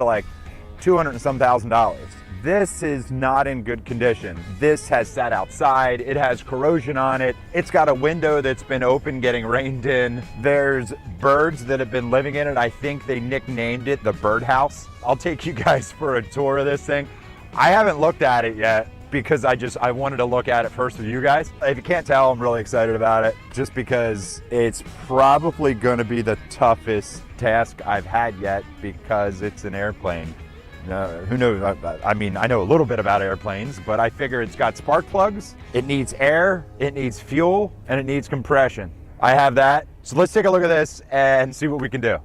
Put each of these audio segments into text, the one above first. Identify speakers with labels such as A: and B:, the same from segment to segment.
A: like 200 and some $1,000. This is not in good condition. This has sat outside. It has corrosion on it. It's got a window that's been open getting rained in. There's birds that have been living in it. I think they nicknamed it the birdhouse. I'll take you guys for a tour of this thing. I haven't looked at it yet because I wanted to look at it first with you guys. If you can't tell, I'm really excited about it just because it's probably gonna be the toughest task I've had yet because it's an airplane. Who knows? I mean, I know a little bit about airplanes, but I figure it's got spark plugs, it needs air, it needs fuel, and it needs compression. I have that. So let's take a look at this and see what we can do.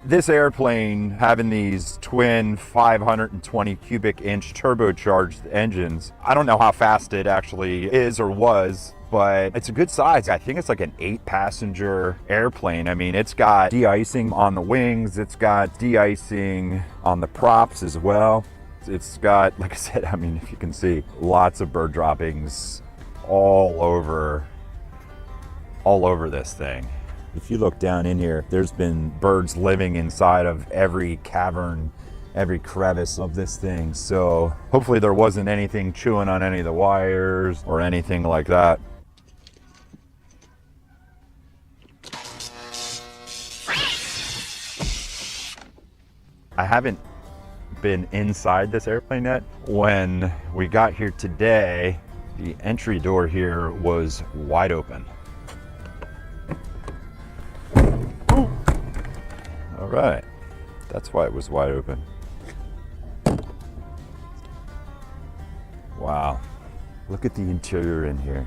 A: This airplane having these twin 520 cubic inch turbocharged engines, I don't know how fast it actually is or was, but it's a good size. I think it's like an 8-passenger airplane. I mean, it's got de-icing on the wings. It's got de-icing on the props as well. It's got, like I said, I mean, if you can see, lots of bird droppings all over this thing. If you look down in here, there's been birds living inside of every cavern, every crevice of this thing. So hopefully there wasn't anything chewing on any of the wires or anything like that. I haven't been inside this airplane yet. When we got here today, the entry door here was wide open. All right, that's why it was wide open. Wow, look at the interior in here.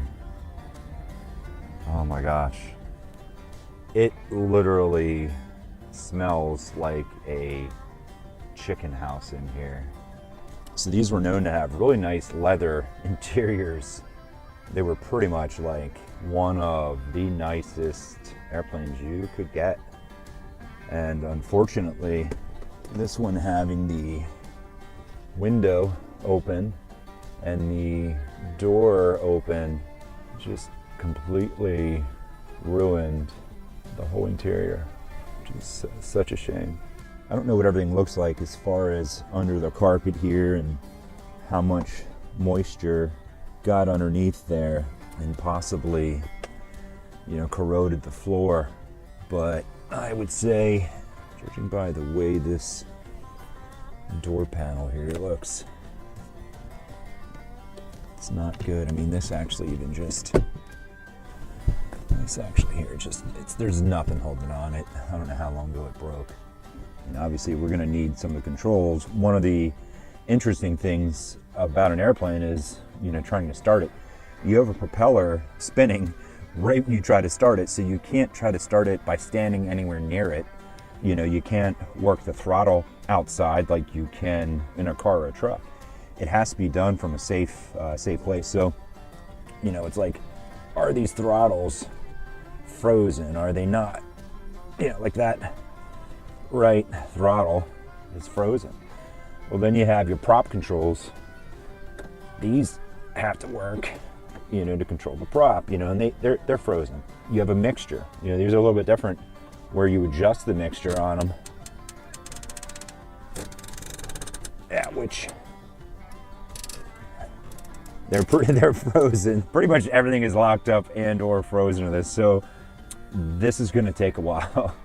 A: Oh my gosh. It literally smells like a chicken house in here. So these were known to have really nice leather interiors. They were pretty much like one of the nicest airplanes you could get. And unfortunately, this one having the window open and the door open just completely ruined the whole interior, which is such a shame. I don't know what everything looks like as far as under the carpet here and how much moisture got underneath there and possibly, you know, corroded the floor. But I would say, judging by the way this door panel here looks, it's not good. I mean, this actually even just, this actually here, just, there's nothing holding on it. I don't know how long ago it broke. And obviously we're gonna need some of the controls. One of the interesting things about an airplane is, you know, trying to start it. You have a propeller spinning right when you try to start it, so you can't try to start it by standing anywhere near it. You know, you can't work the throttle outside like you can in a car or a truck. It has to be done from a safe place. So, you know, it's like, are these throttles frozen? Are they not? You know, like that right throttle is frozen. Well, then you have your prop controls. These have to work, you know, to control the prop, you know, and they're frozen. You have a mixture. You know, these are a little bit different where you adjust the mixture on them. Yeah, which they're frozen. Pretty much everything is locked up and or frozen to this. So this is going to take a while.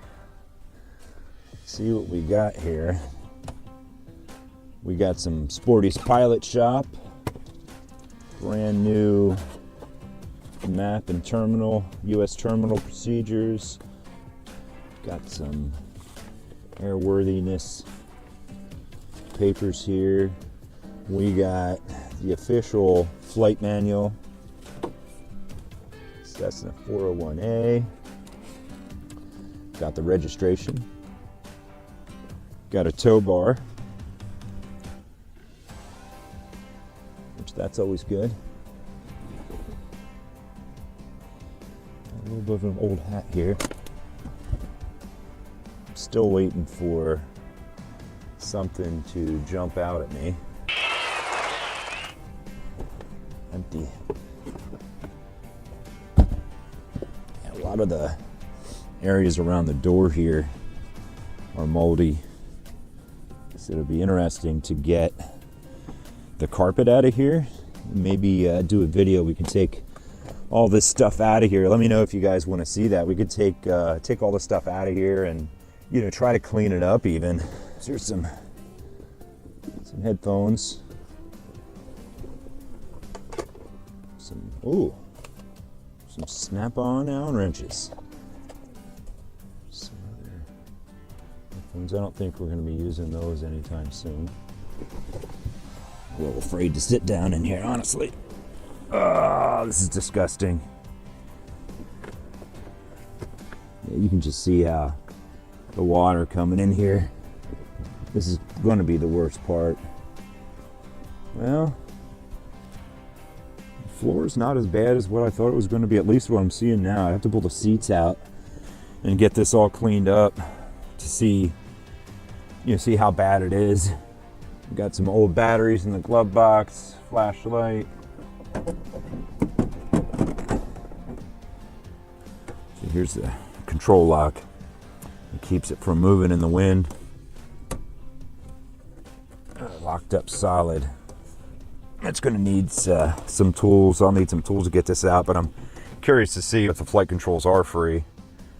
A: See what we got here. We got some Sporty's Pilot Shop. Brand new map and terminal, US terminal procedures. Got some airworthiness papers here. We got the official flight manual, Cessna 401A. Got the registration. Got a tow bar, which that's always good. A little bit of an old hat here. I'm still waiting for something to jump out at me. Empty. Yeah, a lot of the areas around the door here are moldy. So it'll be interesting to get the carpet out of here. Maybe do a video. We can take all this stuff out of here. Let me know if you guys want to see that. We could take all the stuff out of here and, you know, try to clean it up even. So here's some headphones. Some snap-on Allen wrenches. Some other headphones. I don't think we're going to be using those anytime soon. A little afraid to sit down in here, honestly. Oh, this is disgusting. Yeah, you can just see how the water coming in here. This is going to be the worst part. Well, the floor is not as bad as what I thought it was going to be, at least what I'm seeing now. I have to pull the seats out and get this all cleaned up to see, you know, see how bad it is. Got some old batteries in the glove box, flashlight. So here's the control lock. It keeps it from moving in the wind. Locked up solid. It's going to need some tools. I'll need some tools to get this out, but I'm curious to see if the flight controls are free.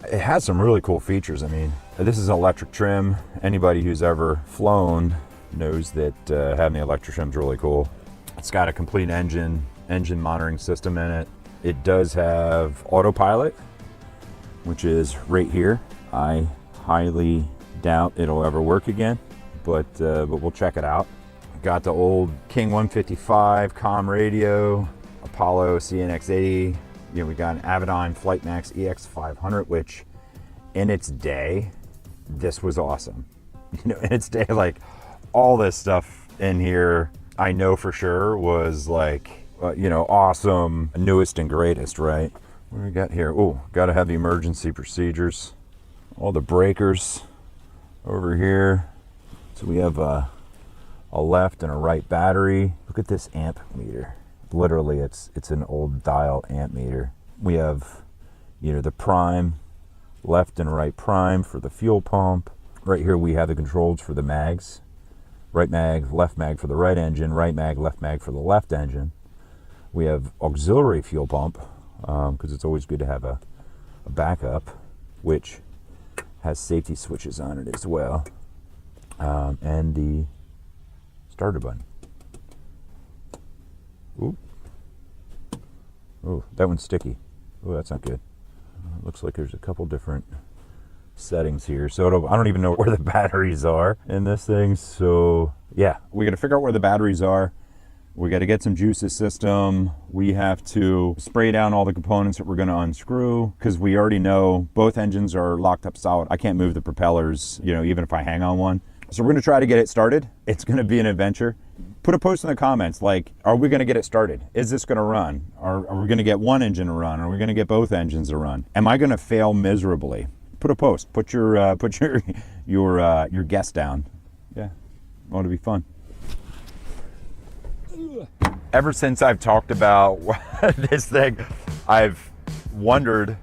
A: It has some really cool features. I mean, this is electric trim. Anybody who's ever flown knows that having the electric trim is really cool. It's got a complete engine monitoring system in it. It does have autopilot, which is right here. I highly doubt it'll ever work again, but we'll check it out. Got the old King 155 comm radio, Apollo CNX-80. You know, we got an Avidyne Flightmax EX500, which in its day, this was awesome. You know, in its day, like all this stuff in here, I know for sure was like, you know, awesome, newest and greatest, right? What do we got here? Oh, got to have the emergency procedures. All the breakers over here. So we have a left and a right battery. Look at this amp meter. Literally, it's an old dial amp meter. We have, you know, the prime, left and right prime for the fuel pump. Right here we have the controls for the mags. Right mag, left mag for the right engine, right mag, left mag for the left engine. We have auxiliary fuel pump, because it's always good to have a backup, which has safety switches on it as well. And the starter button. Ooh. Oh, that one's sticky. Oh, that's not good. Looks like there's a couple different settings here. So I don't even know where the batteries are in this thing. So yeah, we got to figure out where the batteries are. We got to get some juices system. We have to spray down all the components that we're going to unscrew, because we already know both engines are locked up solid. I can't move the propellers, you know, even if I hang on one. So we're going to try to get it started. It's going to be an adventure. Put a post in the comments like, are we going to get it started? Is this going to run? Are we going to get one engine to run? Are we going to get both engines to run? Am I going to fail miserably? Put a post. Put your guess down. Yeah, it ought to be fun. Ever since I've talked about this thing, I've wondered,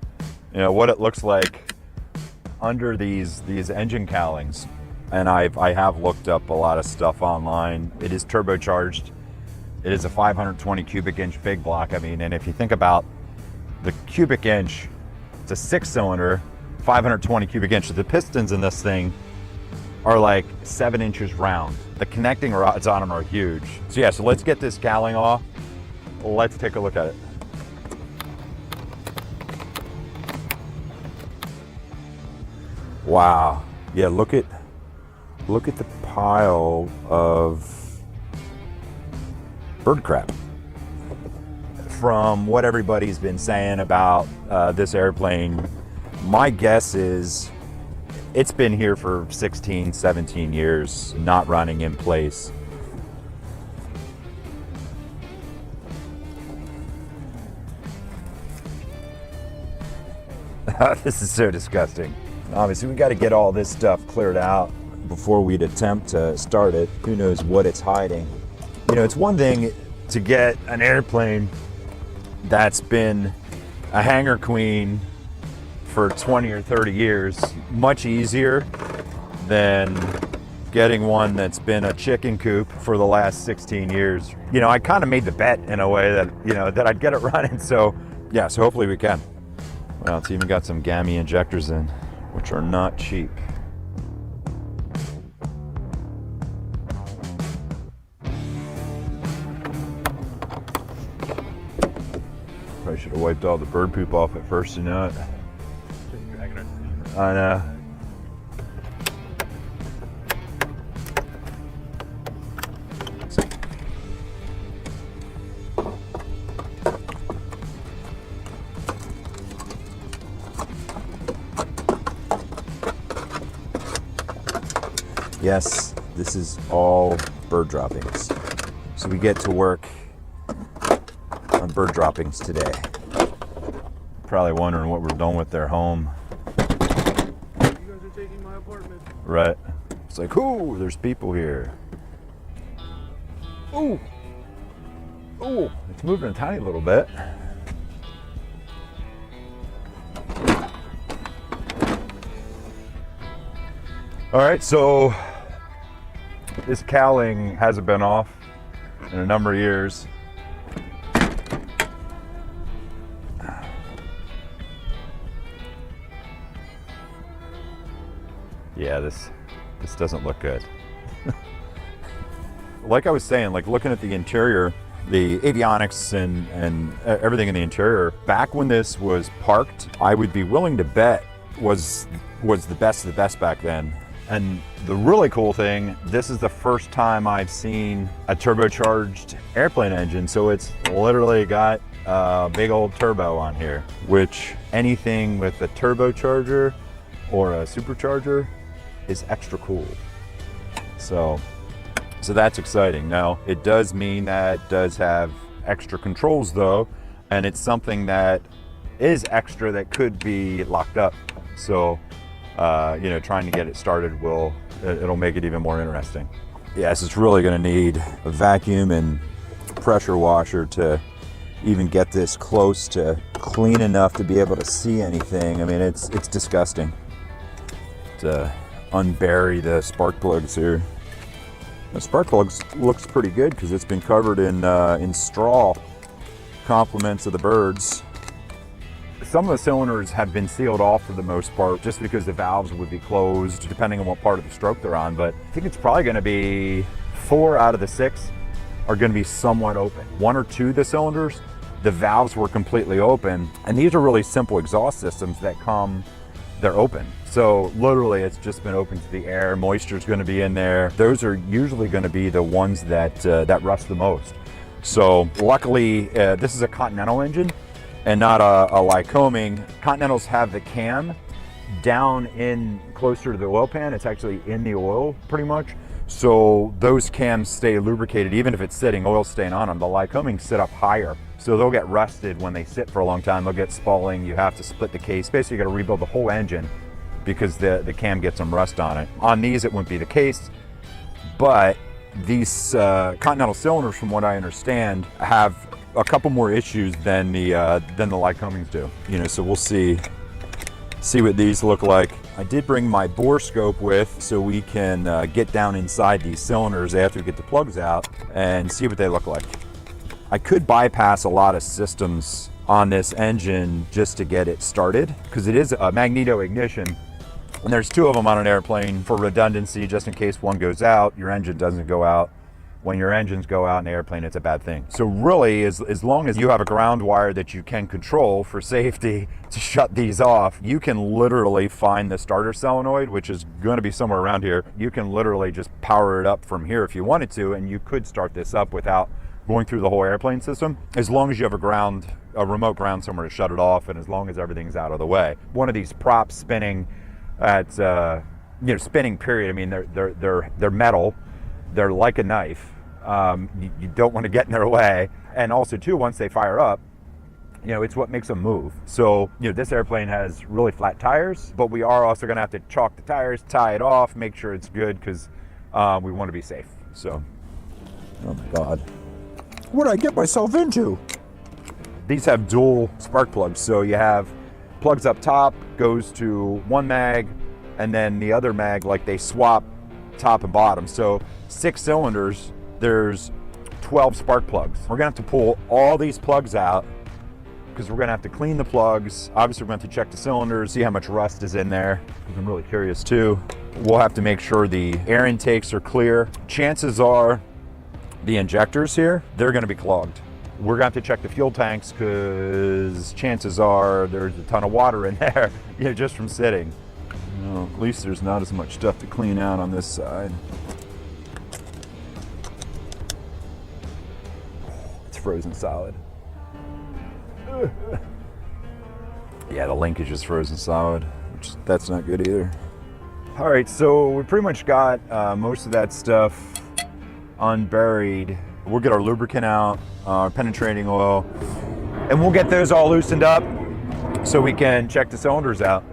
A: you know, what it looks like under these engine cowlings. And I have looked up a lot of stuff online. It is turbocharged. It is a 520 cubic inch big block. I mean, and if you think about the cubic inch, it's a 6-cylinder, 520 cubic inch. The pistons in this thing are like 7 inches round. The connecting rods on them are huge. So yeah, so let's get this cowling off. Let's take a look at it. Wow. Yeah, look at the pile of bird crap. From what everybody's been saying about this airplane, my guess is it's been here for 16, 17 years, not running in place. This is so disgusting. Obviously, we got to get all this stuff cleared out before we'd attempt to start it. Who knows what it's hiding. You know, it's one thing to get an airplane that's been a hangar queen for 20 or 30 years, much easier than getting one that's been a chicken coop for the last 16 years. You know, I kind of made the bet in a way that, you know, that I'd get it running. So yeah, so hopefully we can. Well, it's even got some gammy injectors in, which are not cheap. Probably should have wiped all the bird poop off at first, you know it. I know. Yes, this is all bird droppings. So we get to work on bird droppings today. Probably wondering what we're done with their home.
B: You guys are taking my apartment.
A: Right. It's like, ooh, there's people here. Ooh. Ooh, it's moving a tiny little bit. All right, so this cowling hasn't been off in a number of years. Yeah, this doesn't look good. Like I was saying, like looking at the interior, the avionics and everything in the interior, back when this was parked, I would be willing to bet was the best of the best back then. And the really cool thing, this is the first time I've seen a turbocharged airplane engine. So it's literally got a big old turbo on here, which anything with a turbocharger or a supercharger is extra cool. So that's exciting. Now, it does mean that it does have extra controls though, and it's something that is extra that could be locked up. So, you know, trying to get it started it'll make it even more interesting. Yes, it's really gonna need a vacuum and pressure washer to even get this close to clean enough to be able to see anything. I mean, it's disgusting. To unbury the spark plugs here. The spark plugs looks pretty good because it's been covered in straw, compliments of the birds. Some of the cylinders have been sealed off for the most part just because the valves would be closed depending on what part of the stroke they're on, but I think it's probably going to be 4 out of the 6 are going to be somewhat open. 1 or 2 of the cylinders, the valves were completely open, and these are really simple exhaust systems that they're open. So literally it's just been open to the air, moisture's going to be in there. Those are usually going to be the ones that rust the most. So luckily this is a Continental engine and not a Lycoming. Continentals have the cam down in closer to the oil pan. It's actually in the oil pretty much. So those cams stay lubricated even if it's sitting, oil staying on them. The Lycomings sit up higher. So they'll get rusted when they sit for a long time. They'll get spalling. You have to split the case. Basically, you got to rebuild the whole engine because the cam gets some rust on it. On these, it wouldn't be the case, but these Continental cylinders, from what I understand, have a couple more issues than the Lycomings do. You know, so we'll see what these look like. I did bring my bore scope with so we can get down inside these cylinders after we get the plugs out and see what they look like. I could bypass a lot of systems on this engine just to get it started because it is a magneto ignition, and there's 2 of them on an airplane for redundancy, just in case one goes out, your engine doesn't go out. When your engines go out in the airplane, it's a bad thing. So really, as long as you have a ground wire that you can control for safety to shut these off, you can literally find the starter solenoid, which is going to be somewhere around here. You can literally just power it up from here if you wanted to, and you could start this up without going through the whole airplane system, as long as you have a remote ground somewhere to shut it off, and as long as everything's out of the way. One of these props spinning at spinning period. I mean, they're metal. They're like a knife. You don't want to get in their way. And also too, once they fire up, you know, it's what makes them move. So, you know, this airplane has really flat tires, but we are also going to have to chalk the tires, tie it off, make sure it's good because we want to be safe. So, oh my God. What did I get myself into? These have dual spark plugs. So you have plugs up top, goes to one mag, and then the other mag, like they swap top and bottom. So 6 cylinders, there's 12 spark plugs. We're gonna have to pull all these plugs out because we're gonna have to clean the plugs. Obviously, we're going to have to check the cylinders, see how much rust is in there. I'm really curious too. We'll have to make sure the air intakes are clear. Chances are the injectors here, they're gonna be clogged. We're gonna have to check the fuel tanks because chances are there's a ton of water in there, just from sitting. At least there's not as much stuff to clean out on this side. It's frozen solid. Yeah, the linkage is frozen solid, which that's not good either. All right, so we pretty much got most of that stuff unburied. We'll get our lubricant out, our penetrating oil, and we'll get those all loosened up so we can check the cylinders out.